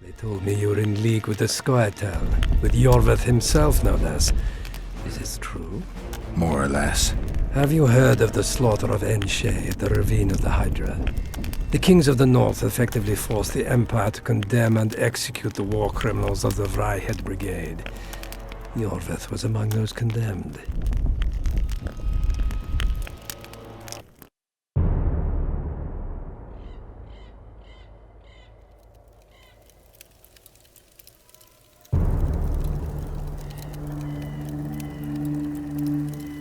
They told me you were in league with the Scoia'tael, with Iorveth himself, no less. Is this true? More or less. Have you heard of the slaughter of Enshe at the ravine of the Hydra? The kings of the north effectively forced the Empire to condemn and execute the war criminals of the Vrihedd Brigade. Iorveth was among those condemned.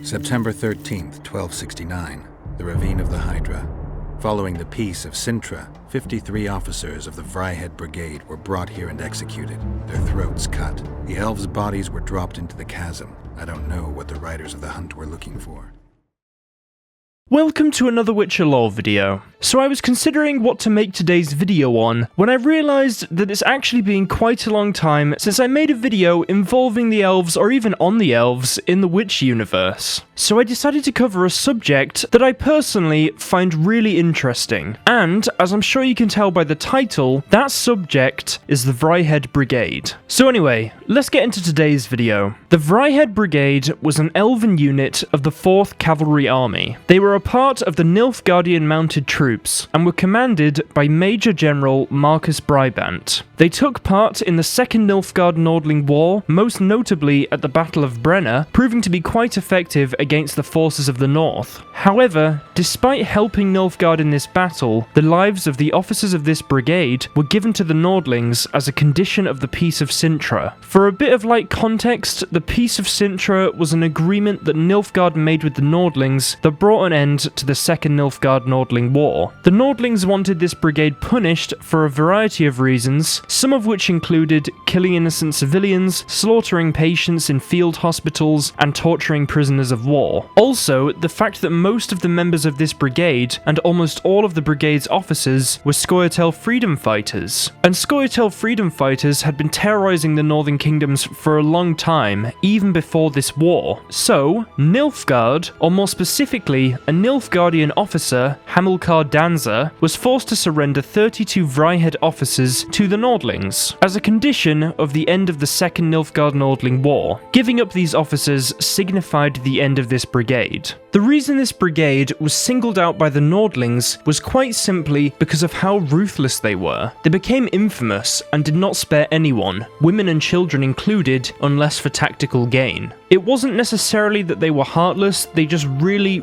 September 13th, 1269, the Ravine of the Hydra. Following the Peace of Sintra, 53 officers of the Vrihedd Brigade were brought here and executed, their throats cut. The elves' bodies were dropped into the chasm. I don't know what the riders of the hunt were looking for. Welcome to another Witcher lore video. So I was considering what to make today's video on, when I realised that it's actually been quite a long time since I made a video involving the elves or even on the elves in the Witch universe. So I decided to cover a subject that I personally find really interesting. And, as I'm sure you can tell by the title, that subject is the Vrihedd Brigade. So anyway, let's get into today's video. The Vrihedd Brigade was an elven unit of the 4th Cavalry Army. They were a part of the Nilfgaardian mounted troops and were commanded by Major General Marcus Brybant. They took part in the Second Nilfgaard-Nordling War, most notably at the Battle of Brenna, proving to be quite effective against the forces of the north. However, despite helping Nilfgaard in this battle, the lives of the officers of this brigade were given to the Nordlings as a condition of the Peace of Sintra. For a bit of light context, the Peace of Sintra was an agreement that Nilfgaard made with the Nordlings that brought an end to the Second Nilfgaard-Nordling War. The Nordlings wanted this brigade punished for a variety of reasons, some of which included killing innocent civilians, slaughtering patients in field hospitals, and torturing prisoners of war. Also, the fact that most of the members of this brigade, and almost all of the brigade's officers, were Scoia'tael freedom fighters. And Scoia'tael freedom fighters had been terrorizing the northern kingdoms for a long time, even before this war. So, Nilfgaard, or more specifically, a Nilfgaardian officer, Hamilcar Danza, was forced to surrender 32 Vrihedd officers to the Nordlings, as a condition of the end of the Second Nilfgaard-Nordling War. Giving up these officers signified the end of this brigade. The reason this brigade was singled out by the Nordlings was quite simply because of how ruthless they were. They became infamous and did not spare anyone, women and children included, unless for tactical gain. It wasn't necessarily that they were heartless, they just really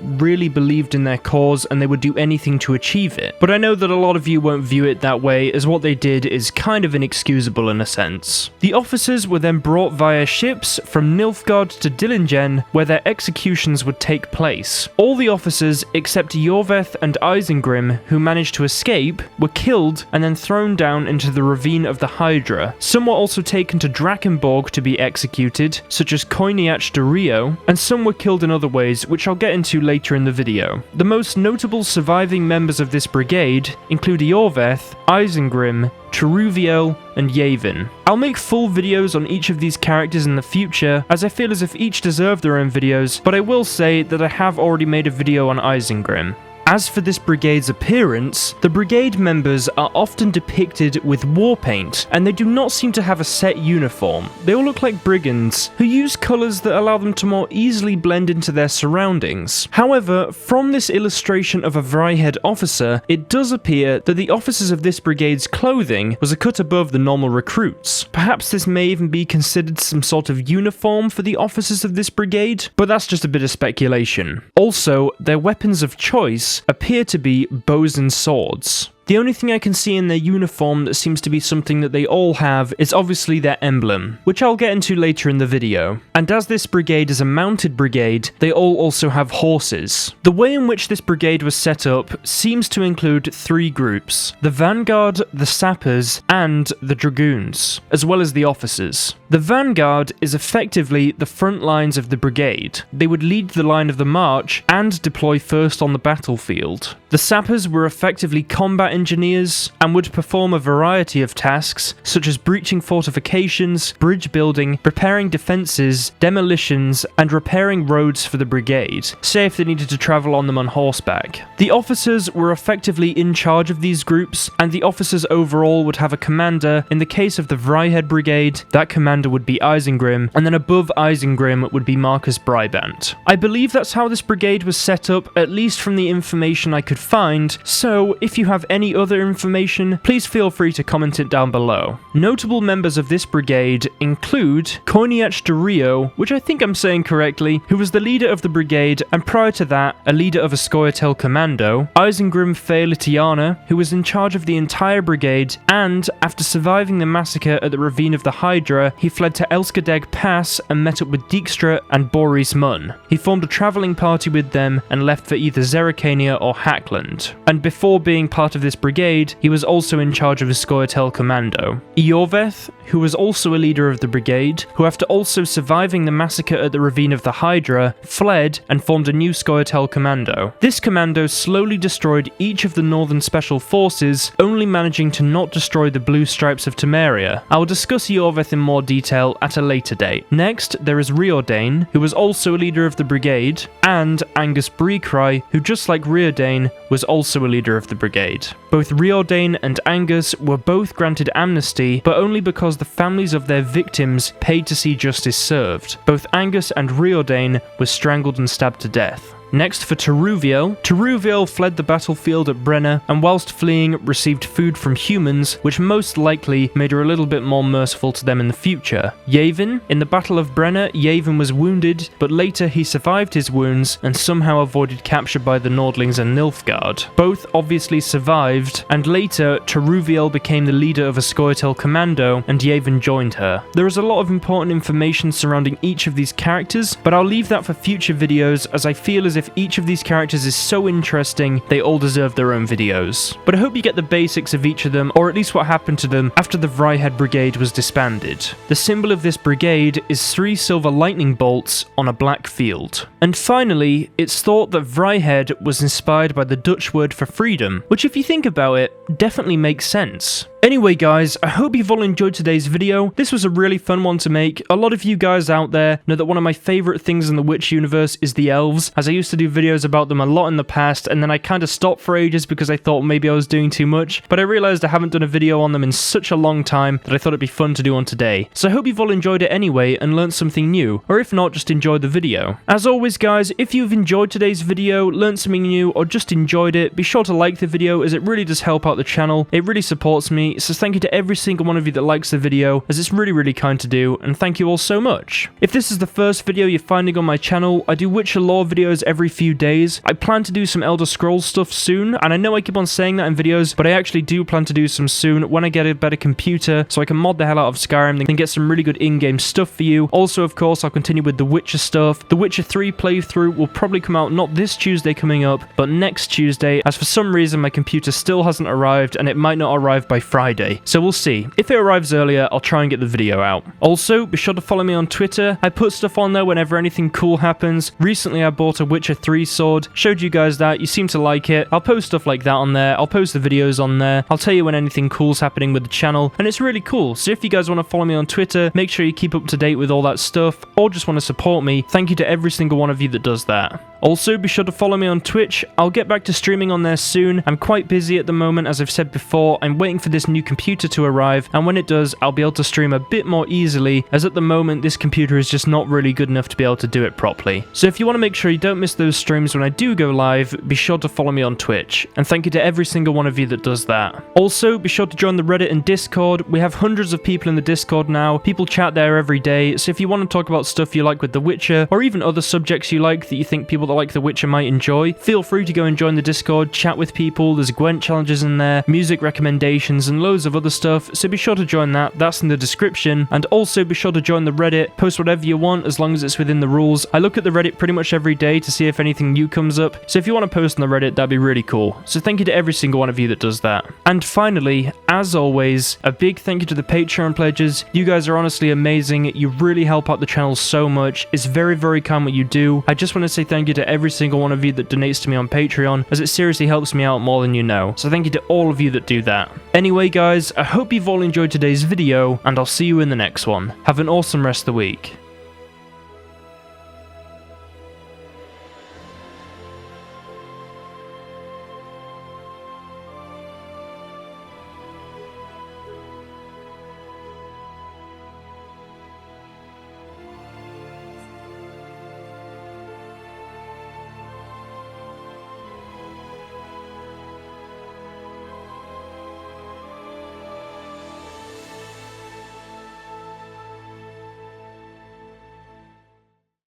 believed in their cause and they would do anything to achieve it. But I know that a lot of you won't view it that way, as what they did is kind of inexcusable in a sense. The officers were then brought via ships from Nilfgaard to Dillingen, where their executions would take place. All the officers except Iorveth and Isengrim, who managed to escape, were killed and then thrown down into the ravine of the Hydra. Some were also taken to Drakenborg to be executed, such as Scoia'tael de Rio, and some were killed in other ways, which I'll get into later in the video. The most notable surviving members of this brigade include Iorveth, Isengrim, Cheruviel, and Yavin. I'll make full videos on each of these characters in the future, as I feel as if each deserve their own videos, but I will say that I have already made a video on Isengrim. As for this brigade's appearance, the brigade members are often depicted with war paint, and they do not seem to have a set uniform. They all look like brigands, who use colours that allow them to more easily blend into their surroundings. However, from this illustration of a Vrihedd officer, it does appear that the officers of this brigade's clothing was a cut above the normal recruits. Perhaps this may even be considered some sort of uniform for the officers of this brigade, but that's just a bit of speculation. Also, their weapons of choice appear to be bows and swords. The only thing I can see in their uniform that seems to be something that they all have is obviously their emblem, which I'll get into later in the video. And as this brigade is a mounted brigade, they all also have horses. The way in which this brigade was set up seems to include 3 groups: the vanguard, the sappers, and the dragoons, as well as the officers. The vanguard is effectively the front lines of the brigade. They would lead the line of the march and deploy first on the battlefield. The sappers were effectively combat engineers and would perform a variety of tasks such as breaching fortifications, bridge building, repairing defences, demolitions, and repairing roads for the brigade, say if they needed to travel on them on horseback. The officers were effectively in charge of these groups, and the officers overall would have a commander. In the case of the Vrihedd Brigade, that commander would be Isengrim, and then above Isengrim would be Marcus Brybant. I believe that's how this brigade was set up, at least from the information I could find, so if you have any other information, please feel free to comment it down below. Notable members of this brigade include Coiniach de Rio, which I think I'm saying correctly, who was the leader of the brigade, and prior to that, a leader of a Scoia'tael commando, Isengrim Litiana, who was in charge of the entire brigade, and after surviving the massacre at the Ravine of the Hydra, he fled to Elskadeg Pass and met up with Dijkstra and Boris Munn. He formed a travelling party with them and left for either Zerrikania or Hackland. And before being part of this brigade, he was also in charge of a Scoia'tael commando. Iorveth, who was also a leader of the brigade, who after also surviving the massacre at the Ravine of the Hydra, fled and formed a new Scoia'tael commando. This commando slowly destroyed each of the Northern Special Forces, only managing to not destroy the Blue Stripes of Temeria. I will discuss Iorveth in more detail at a later date. Next, there is Riordan, who was also a leader of the brigade, and Angus Breacry, who just like Riordan, was also a leader of the brigade. Both Riordan and Angus were both granted amnesty, but only because the families of their victims paid to see justice served. Both Angus and Riordan were strangled and stabbed to death. Next for Teruviel fled the battlefield at Brenna, and whilst fleeing received food from humans, which most likely made her a little bit more merciful to them in the future. Yavin, in the Battle of Brenna, Yavin was wounded, but later he survived his wounds and somehow avoided capture by the Nordlings and Nilfgaard. Both obviously survived, and later Teruviel became the leader of a Scoia'tael commando, and Yavin joined her. There is a lot of important information surrounding each of these characters, but I'll leave that for future videos, as I feel as if each of these characters is so interesting, they all deserve their own videos. But I hope you get the basics of each of them, or at least what happened to them after the Vrihedd Brigade was disbanded. The symbol of this brigade is 3 silver lightning bolts on a black field. And finally, it's thought that Vrihedd was inspired by the Dutch word for freedom, which if you think about it, definitely makes sense. Anyway guys, I hope you've all enjoyed today's video. This was a really fun one to make. A lot of you guys out there know that one of my favourite things in the Witch universe is the elves, as I used to do videos about them a lot in the past, and then I kind of stopped for ages because I thought maybe I was doing too much, but I realised I haven't done a video on them in such a long time that I thought it'd be fun to do one today. So I hope you've all enjoyed it anyway and learnt something new, or if not, just enjoyed the video. As always guys, if you've enjoyed today's video, learnt something new, or just enjoyed it, be sure to like the video as it really does help out the channel. It really supports me. So thank you to every single one of you that likes the video, as it's really kind to do, and thank you all so much. If this is the first video you're finding on my channel, I do Witcher lore videos every few days. I plan to do some Elder Scrolls stuff soon, and I know I keep on saying that in videos, but I actually do plan to do some soon when I get a better computer, so I can mod the hell out of Skyrim and get some really good in-game stuff for you. Also, of course, I'll continue with the Witcher stuff. The Witcher 3 playthrough will probably come out not this Tuesday coming up, but next Tuesday, as for some reason my computer still hasn't arrived, and it might not arrive by Friday. So we'll see. If it arrives earlier, I'll try and get the video out. Also, be sure to follow me on Twitter. I put stuff on there whenever anything cool happens. Recently, I bought a Witcher 3 sword. Showed you guys that. You seem to like it. I'll post stuff like that on there. I'll post the videos on there. I'll tell you when anything cool's happening with the channel, and it's really cool. So if you guys want to follow me on Twitter, make sure you keep up to date with all that stuff, or just want to support me, thank you to every single one of you that does that. Also, be sure to follow me on Twitch. I'll get back to streaming on there soon. I'm quite busy at the moment, as I've said before. I'm waiting for this new computer to arrive, and when it does, I'll be able to stream a bit more easily, as at the moment this computer is just not really good enough to be able to do it properly. So if you want to make sure you don't miss those streams when I do go live, be sure to follow me on Twitch, and thank you to every single one of you that does that. Also, be sure to join the Reddit and Discord. We have hundreds of people in the Discord now. People chat there every day, so if you want to talk about stuff you like with The Witcher, or even other subjects you like that you think people that like The Witcher might enjoy, feel free to go and join the Discord, chat with people. There's Gwent challenges in there, music recommendations, and loads of other stuff, so be sure to join that. That's in the description. And also be sure to join the Reddit. Post whatever you want as long as it's within the rules. I look at the Reddit pretty much every day to see if anything new comes up, so if you want to post on the Reddit, that'd be really cool. So thank you to every single one of you that does that. And finally, as always, a big thank you to the Patreon pledges. You guys are honestly amazing. You really help out the channel so much. It's very kind what you do. I just want to say thank you to to every single one of you that donates to me on Patreon, as it seriously helps me out more than you know, so thank you to all of you that do that. Anyway guys, I hope you've all enjoyed today's video, and I'll see you in the next one. Have an awesome rest of the week.